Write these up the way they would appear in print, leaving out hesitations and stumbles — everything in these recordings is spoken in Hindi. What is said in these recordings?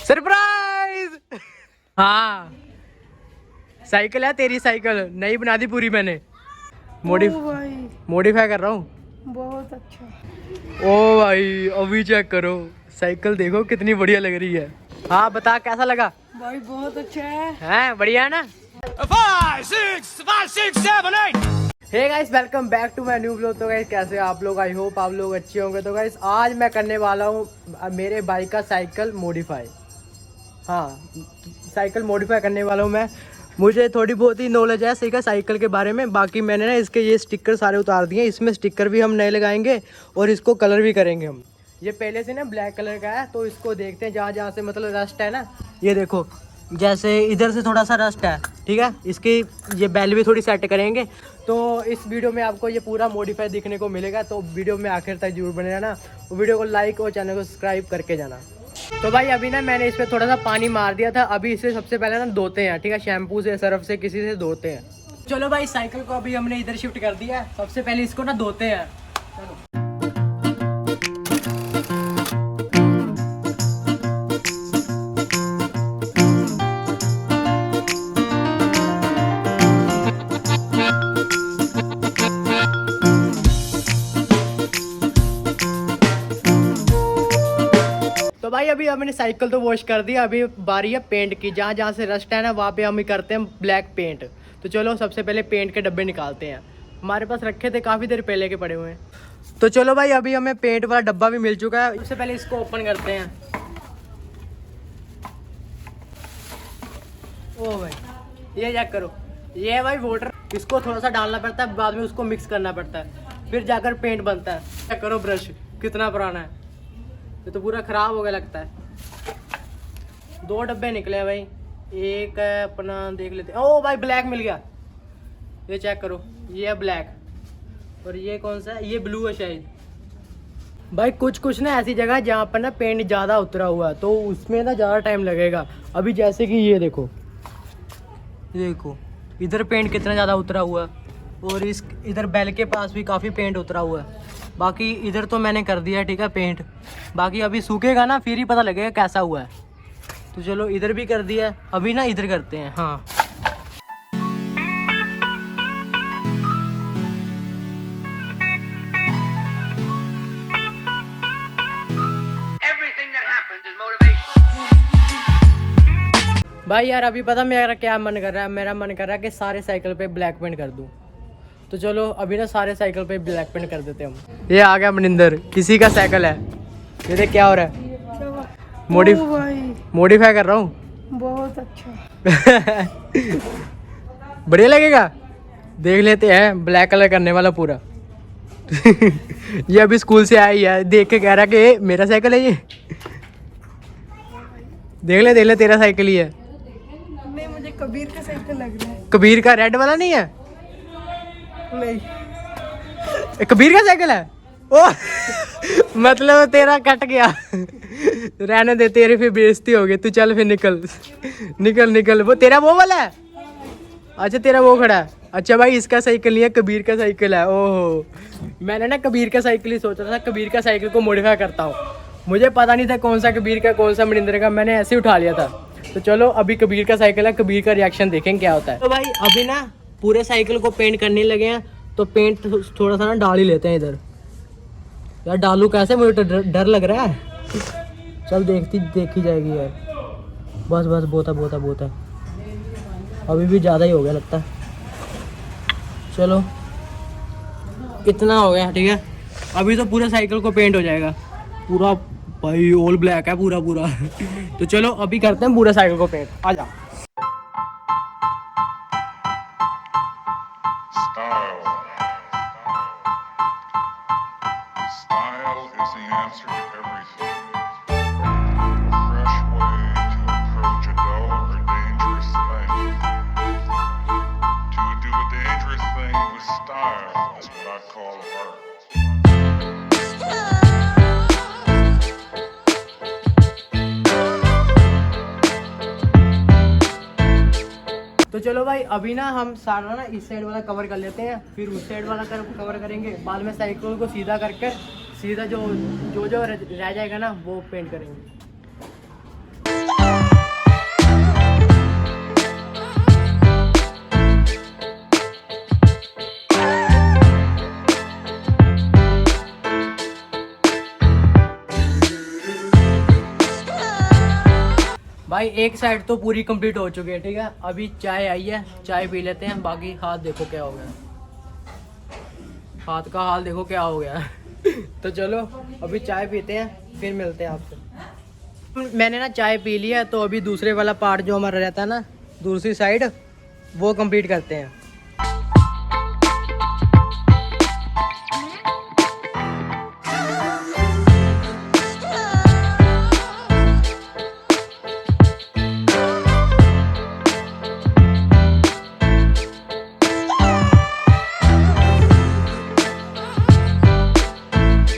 सरप्राइज। हाँ साइकिल है, तेरी साइकिल नई बना दी पूरी मैंने। मॉडिफाई कर रहा हूँ। बहुत अच्छा। ओ भाई अभी चेक करो, साइकिल देखो कितनी बढ़िया लग रही है। हाँ बता कैसा लगा भाई? बहुत अच्छा है। हैं बढ़िया है ना। 5 6 7 8। Hey guys welcome back to my new vlog. तो गाइस कैसे आप लोग, आई होप आप लोग अच्छे होंगे। तो गाइस आज मैं करने वाला हूँ मेरे बाइक का साइकिल मॉडिफाई। हाँ साइकिल मॉडिफाई करने वाला हूँ मैं। मुझे थोड़ी बहुत ही नॉलेज है सीखा साइकिल के बारे में। बाकी मैंने ना इसके ये स्टिकर सारे उतार दिए, इसमें स्टिकर भी हम नए लगाएंगे और इसको कलर भी करेंगे हम। ये पहले से ना ब्लैक कलर का है, तो इसको देखते हैं जहाँ जहाँ से मतलब रस्ट है ना। ये देखो जैसे इधर से थोड़ा सा रस्ट है, ठीक है। इसकी ये बेल भी थोड़ी सेट करेंगे। तो इस वीडियो में आपको ये पूरा मॉडिफाई देखने को मिलेगा। तो वीडियो में आखिर तक जरूर बने रहना, वीडियो को लाइक और चैनल को सब्सक्राइब करके जाना। तो भाई अभी ना मैंने इस पर थोड़ा सा पानी मार दिया था। अभी इसे सबसे पहले ना धोते हैं, ठीक है। शैम्पू से, सर्फ से, किसी से धोते हैं। चलो भाई साइकिल को अभी हमने इधर शिफ्ट कर दिया है। सबसे पहले इसको ना धोते हैं। चलो तो भाई अभी हमने साइकिल तो वॉश कर दिया। अभी बारी है पेंट की। जहाँ जहाँ से रस्ट है ना वहाँ पे हम ही करते हैं ब्लैक पेंट। तो चलो सबसे पहले पेंट के डब्बे निकालते हैं। हमारे पास रखे थे, काफ़ी देर पहले के पड़े हुए हैं। तो चलो भाई अभी हमें पेंट वाला डब्बा भी मिल चुका है। सबसे पहले इसको ओपन करते हैं। ओ भाई ये चेक करो, ये है भाई वाटर। इसको थोड़ा सा डालना पड़ता है, बाद में उसको मिक्स करना पड़ता है, फिर जाकर पेंट बनता है। चेक करो ब्रश कितना पुराना है, ये तो पूरा ख़राब हो गया लगता है। 2 डब्बे निकले हैं भाई। एक है अपना, देख लेते हैं। ओ भाई ब्लैक मिल गया। ये चेक करो, ये है ब्लैक। और ये कौन सा है? ये ब्लू है शायद। भाई कुछ ना ऐसी जगह जहाँ पर ना पेंट ज़्यादा उतरा हुआ है, तो उसमें ना ज़्यादा टाइम लगेगा। अभी जैसे कि ये देखो इधर पेंट कितना ज़्यादा उतरा हुआ है, और इस इधर बेल के पास भी काफ़ी पेंट उतरा हुआ है। बाकी इधर तो मैंने कर दिया, ठीक है, पेंट। बाकी अभी सूखेगा ना, फिर ही पता लगेगा कैसा हुआ है। तो चलो इधर भी कर दिया, अभी ना इधर करते हैं। हाँ भाई यार अभी पता मेरा क्या मन कर रहा है। मेरा मन कर रहा है कि सारे साइकिल पे ब्लैक पेंट कर दूं। तो चलो अभी ना सारे साइकिल पे ब्लैक पेंट कर देते हैं हम। ये आ गया मनिंदर, किसी का साइकिल है। ये देख क्या हो रहा है, मॉडिफाई कर रहा हूँ। बहुत अच्छा। बढ़िया लगेगा, देख लेते हैं। ब्लैक कलर करने वाला पूरा। ये अभी स्कूल से आई है, देख के कह रहा कि मेरा साइकिल है ये। देख ले तेरा साइकिल ही है। नहीं मुझे कबीर का साइकिल लग रहा है। कबीर का रेड वाला नहीं है? नहीं कबीर का साइकिल है। ओ मतलब तेरा कट गया। रहने दे, तेरी फिर बेइज्जती होगी। तू चल फिर निकल। वो तेरा वो वाला है? अच्छा तेरा वो खड़ा है। अच्छा भाई इसका साइकिल नहीं है, कबीर का साइकिल है। ओहो मैंने ना कबीर का साइकिल ही सोचा था। कबीर का साइकिल को मॉडिफाई करता हूँ। मुझे पता नहीं था कौन सा कबीर का कौन सा मनिंदर का, मैंने ऐसे ही उठा लिया था। तो चलो अभी कबीर का साइकिल है, कबीर का रिएक्शन देखेंगे क्या होता है। तो भाई अभी ना पूरे साइकिल को पेंट करने लगे हैं। तो पेंट थोड़ा सा ना डाल ही लेते हैं इधर। यार डालू कैसे, मुझे तो डर लग रहा है। चल देखी जाएगी यार। बस बहुत है। अभी भी ज़्यादा ही हो गया लगता है। चलो इतना हो गया, ठीक है। अभी तो पूरे साइकिल को पेंट हो जाएगा पूरा। भाई ऑल ब्लैक है पूरा। तो चलो अभी करते हैं पूरे साइकिल को पेंट। आ जा। Style is the answer to everything. A fresh way to approach a dull or dangerous thing. To do a dangerous thing with style is what I call art. तो चलो भाई अभी ना हम सारा ना इस साइड वाला कवर कर लेते हैं, फिर उस साइड वाला कवर करेंगे। बाद में साइकिल को सीधा करके सीधा जो रह जाएगा ना वो पेंट करेंगे। भाई एक साइड तो पूरी कंप्लीट हो चुकी है, ठीक है। अभी चाय आई है, चाय पी लेते हैं। बाकी हाथ देखो क्या हो गया, हाथ का हाल देखो क्या हो गया। तो चलो अभी चाय पीते हैं, फिर मिलते हैं आपसे। मैंने ना चाय पी लिया है, तो अभी दूसरे वाला पार्ट जो हमारा रहता है ना, दूसरी साइड, वो कंप्लीट करते हैं।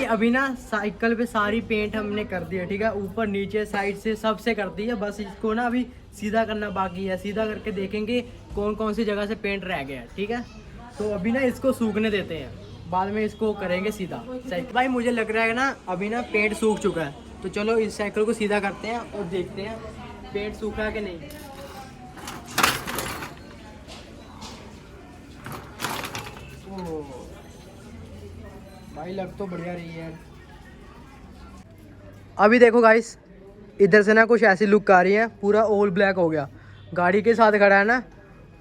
अभी ना साइकिल पे सारी पेंट हमने कर दी है, ठीक है। ऊपर नीचे साइड से सबसे कर दी है, बस इसको ना अभी सीधा करना बाकी है। सीधा करके देखेंगे कौन कौन सी जगह से पेंट रह गया है, ठीक है। तो अभी ना इसको सूखने देते हैं, बाद में इसको करेंगे सीधा साइकिल। भाई मुझे लग रहा है ना अभी ना पेंट सूख चुका है, तो चलो इस साइकिल को सीधा करते हैं और देखते हैं पेंट सूखा है कि नहीं। भाई लग तो बढ़िया रही है। अभी देखो गाइस, इधर से ना कुछ ऐसी लुक आ रही है, पूरा ऑल ब्लैक हो गया। गाड़ी के साथ खड़ा है ना,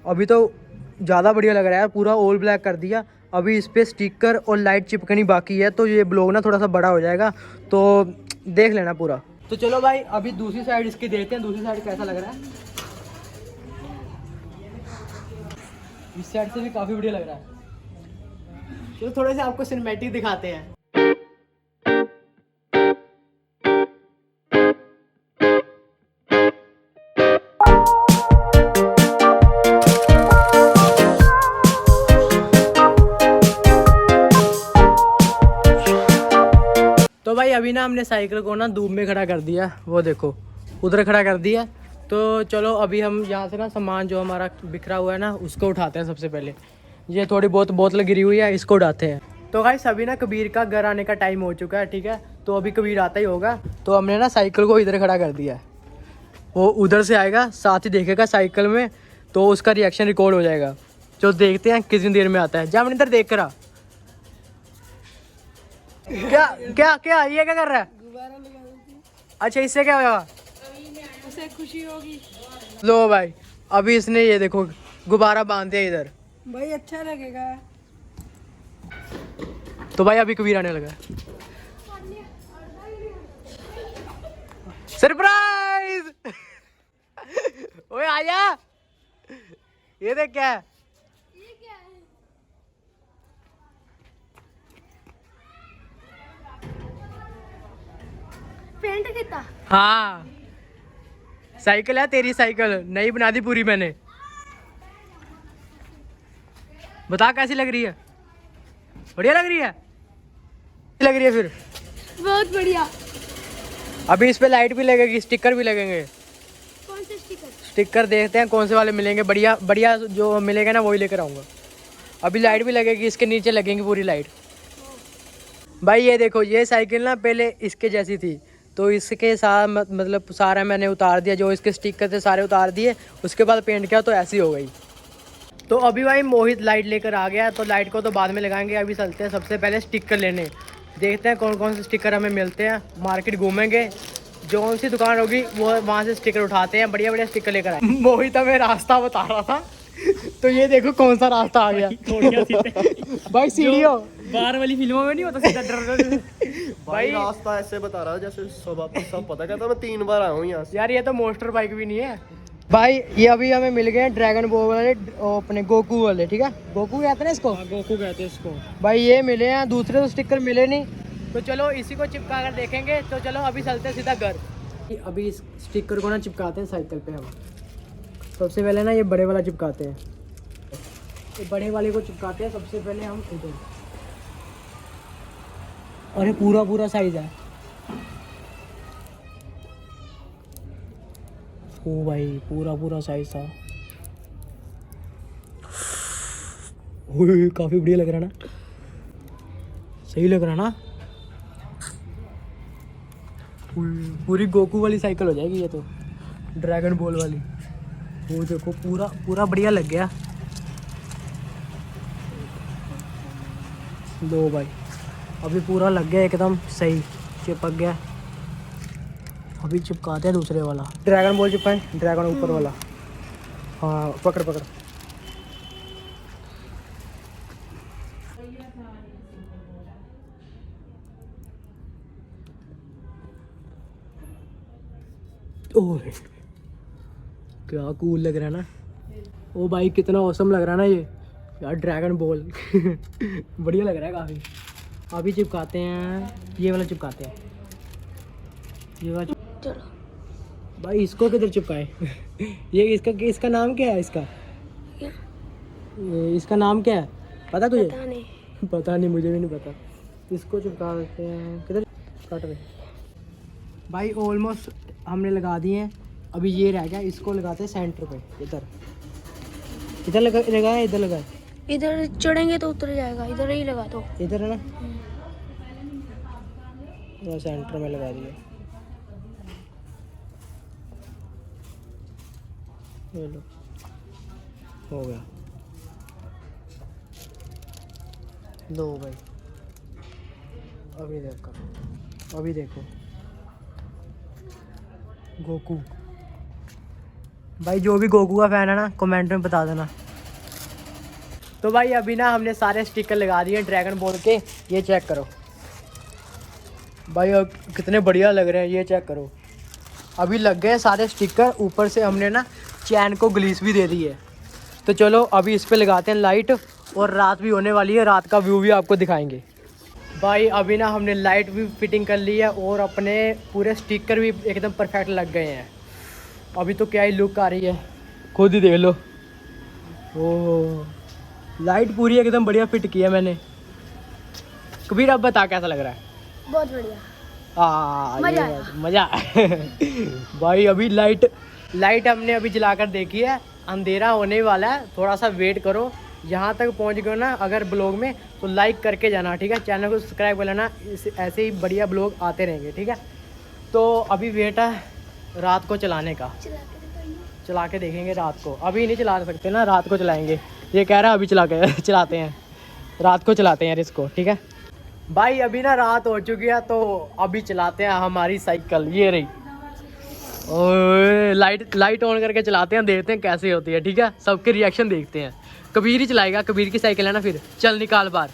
अभी तो ज़्यादा बढ़िया लग रहा है, पूरा ऑल ब्लैक कर दिया। अभी इस पर स्टिकर और लाइट चिपकनी बाकी है, तो ये ब्लॉग ना थोड़ा सा बड़ा हो जाएगा, तो देख लेना पूरा। तो चलो भाई अभी दूसरी साइड इसकी देखते हैं, दूसरी साइड कैसा लग रहा है। इस साइड से भी काफ़ी बढ़िया लग रहा है। चलो थोड़े से आपको सिनेमैटिक दिखाते हैं। तो भाई अभी ना हमने साइकिल को ना धूप में खड़ा कर दिया, वो देखो उधर खड़ा कर दिया। तो चलो अभी हम यहाँ से ना सामान जो हमारा बिखरा हुआ है ना, उसको उठाते हैं। सबसे पहले ये थोड़ी बहुत बोतल गिरी हुई है, इसको उठाते हैं। तो गाइस अभी ना कबीर का घर आने का टाइम हो चुका है, ठीक है। तो अभी कबीर आता ही होगा, तो हमने ना साइकिल को इधर खड़ा कर दिया है। वो उधर से आएगा, साथ ही देखेगा साइकिल में, तो उसका रिएक्शन रिकॉर्ड हो जाएगा। जो देखते हैं कितनी देर में आता है। जा इधर देख कर आ। क्या क्या क्या ये क्या कर रहा है? अच्छा इससे क्या होगा? उसे खुशी होगी। लो भाई अभी इसने ये देखो गुब्बारा बांध दिया इधर। भाई अच्छा लगेगा। तो भाई अभी कबीर आने लगा। सरप्राइज! ओए आजा, ये देख क्या है। पेंट कितना? हाँ साइकिल है तेरी, साइकिल नई बना दी पूरी मैंने। बता कैसी लग रही है? बढ़िया लग रही है? लग रही है फिर? बहुत बढ़िया। अभी इस पे लाइट भी लगेगी, स्टिकर भी लगेंगे। कौन से स्टिकर? स्टिकर देखते हैं कौन से वाले मिलेंगे। बढ़िया बढ़िया जो मिलेगा ना वही लेकर आऊँगा। अभी लाइट भी लगेगी, इसके नीचे लगेंगी पूरी लाइट। भाई ये देखो, ये साइकिल ना पहले इसके जैसी थी, तो इसके साथ मतलब सारा मैंने उतार दिया, जो इसके स्टिकर थे सारे उतार दिए। उसके बाद पेंट किया तो ऐसी हो गई। तो अभी भाई मोहित लाइट लेकर आ गया, तो लाइट को तो बाद में लगाएंगे। अभी चलते हैं सबसे पहले स्टिकर लेने, देखते हैं कौन कौन से स्टिकर हमें मिलते हैं। मार्केट घूमेंगे, जो सी दुकान होगी वो वहाँ से स्टिकर उठाते हैं, बढ़िया बढ़िया स्टिकर लेकर आए। मोहित हमें रास्ता बता रहा था, तो ये देखो कौन सा रास्ता आ गया। भाई सीढ़ियों बाहर वाली फिल्मों में नहीं होता सीधा डर। भाई रास्ता ऐसे बता रहा है जैसे सब पता कहता मैं 3 बार आया हूँ यहाँ से। यार ये तो मोस्टर बाइक भी नहीं है भाई। ये अभी हमें मिल गए ड्रैगन बॉल वाले, अपने गोकू वाले, ठीक है। गोकू कहते हैं इसको, गोकू कहते हैं इसको। भाई ये मिले हैं, दूसरे तो स्टिकर मिले नहीं, तो चलो इसी को चिपका कर देखेंगे। तो चलो अभी चलते हैं सीधा घर। अभी इस स्टिकर को ना चिपकाते हैं साइकिल पे हम। सबसे पहले ना ये बड़े वाला चिपकाते हैं, ये बड़े वाले को चिपकाते हैं सबसे पहले हम इधर। और ये पूरा पूरा साइज है। ओ भाई पूरा पूरा साइज था। काफी बढ़िया लग रहा ना, सही लग रहा ना। पूरी गोकू वाली साइकिल हो जाएगी ये तो, ड्रैगन बॉल वाली। वो देखो पूरा पूरा बढ़िया लग गया। लो भाई अभी पूरा लग गया एकदम सही, चिपक गया। अभी चिपकाते हैं दूसरे वाला। ड्रैगन बॉल चिपकाएं, ड्रैगन ऊपर वाला। हाँ पकड़ पकड़। ओह क्या कूल लग रहा है ना। ओ भाई कितना औसम लग रहा है ना ये यार, ड्रैगन बॉल बढ़िया लग रहा है काफ़ी। अभी चिपकाते हैं, ये वाला चिपकाते हैं, ये वाला चलो भाई इसको किधर चिपकाए ये इसका नाम क्या है इसका? इसका नाम क्या है पता तुझे? पता नहीं। पता नहीं, मुझे भी नहीं पता। इसको चिपका देते हैं, किधर काट रहे भाई। ऑलमोस्ट हमने लगा दिए हैं, अभी ये रह गया, इसको लगाते हैं सेंटर पे। इधर लगाए, इधर लगाए, इधर चढ़ेंगे तो उतर जाएगा, इधर ही लगा दो। इधर है ना, ये सेंटर में लगा दिया। ये लो हो गया। लो भाई अभी देखो, अभी देखो गोकू। भाई जो भी गोकू का फैन है ना कमेंट में बता देना। तो भाई अभी ना हमने सारे स्टिकर लगा दिए ड्रैगन बॉल के, ये चेक करो भाई, अब कितने बढ़िया लग रहे हैं, ये चेक करो। अभी लग गए सारे स्टिकर, ऊपर से हमने ना चैन को ग्लीस भी दे दी है। तो चलो अभी इस पे लगाते हैं लाइट, और रात भी होने वाली है, रात का व्यू भी आपको दिखाएंगे। भाई अभी ना हमने लाइट भी फिटिंग कर ली है, और अपने पूरे स्टिकर भी एकदम परफेक्ट लग गए हैं। अभी तो क्या ही लुक आ रही है, खुद ही देख लो। ओह लाइट पूरी एकदम बढ़िया फिट की है मैंने। कबीर अब बता कैसा लग रहा है? बहुत बढ़िया। मजा आया। मजा भाई अभी लाइट हमने अभी जलाकर देखी है, अंधेरा होने वाला है, थोड़ा सा वेट करो। यहाँ तक पहुँच गए ना अगर ब्लॉग में तो लाइक करके जाना, ठीक है। चैनल को सब्सक्राइब कर लेना, ऐसे ही बढ़िया ब्लॉग आते रहेंगे, ठीक है। तो अभी वेट है रात को चलाने का, चला के देखेंगे रात को। अभी नहीं चला सकते ना, रात को चलाएंगे। ये कह रहा है अभी चलाते हैं, रात को चलाते हैं इसको, ठीक है भाई। अभी ना रात हो चुकी है, तो अभी चलाते हैं हमारी साइकिल, ये रही। ओए लाइट ऑन करके चलाते हैं, देखते हैं कैसे होती है, ठीक है। सबके रिएक्शन देखते हैं। कबीर ही चलाएगा, कबीर की साइकिल है ना। फिर चल निकाल बाहर,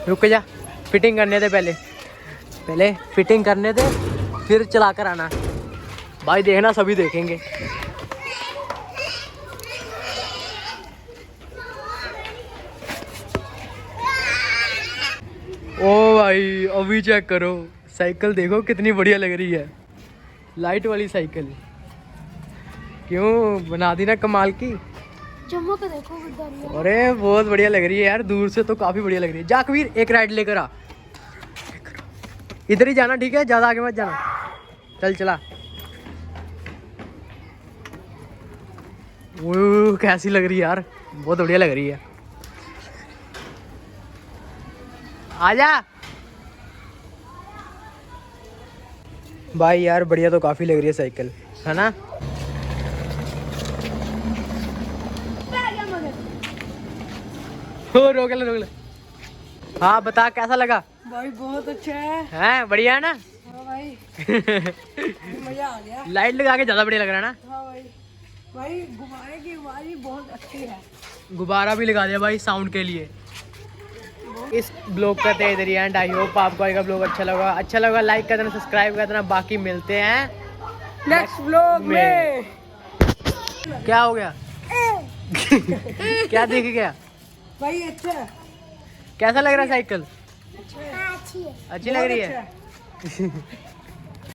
रुक जा, फिटिंग करने दे, पहले फिटिंग करने दे, फिर चला कर आना भाई। देखना सभी देखेंगे। ओ भाई अभी चेक करो, साइकिल देखो कितनी बढ़िया लग रही है, लाइट वाली साइकिल। क्यों बना दी ना कमाल की? चमक देखो किधर। अरे बहुत बढ़िया लग रही है यार, दूर से तो काफी बढ़िया लग रही है। जा कबीर एक राइड लेकर आ, इधर ही जाना, ठीक है, ज्यादा आगे मत जाना। चल चला। वो कैसी लग रही है यार, बहुत बढ़िया लग रही है। आजा भाई यार, बढ़िया तो काफी लग रही है साइकिल, है ना। रोक ले। हाँ बता कैसा लगा? भाई बहुत अच्छा है। हैं बढ़िया है ना? हाँ भाई मजा आ गया। लाइट लगा के ज्यादा बढ़िया लग रहा है ना? हाँ भाई गुब्बारे की आवाज भी बहुत अच्छी है। गुब्बारा भी लगा दिया भाई साउंड के लिए। इस ब्लॉग का तो इधर ही एंड। आई होप आपको आएगा ब्लॉग अच्छा लगा लाइक कर देना, सब्सक्राइब कर देना। बाकी मिलते हैं नेक्स्ट ब्लॉग में। क्या हो गया? क्या दिख गया भाई अच्छा है। कैसा लग रहा है साइकिल? अच्छी है। अच्छी लग रही है।